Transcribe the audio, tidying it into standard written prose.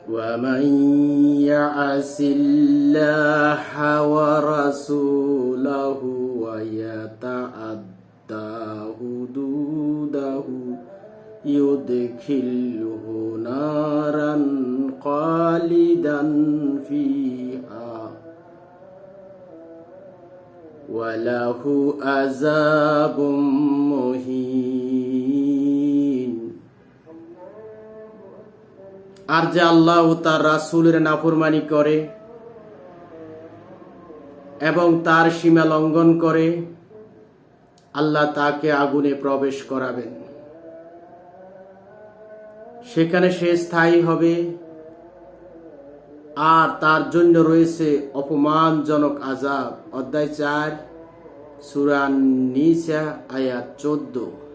ومن يعص الله ورسوله ويتعد حدوده يدخله نارا خالدا فيها وله عذاب مهين। আর যে আল্লাহ ও তার রাসূলের নাফরমানি করে এবং তার সীমা লঙ্ঘন করে, আল্লাহ তাকে আগুনে প্রবেশ করাবেন, সেখানে সে স্থায়ী হবে আর তার জন্য রয়েছে অপমানজনক আযাব। অধ্যায় 4 সূরা নিসা আয়াত 14।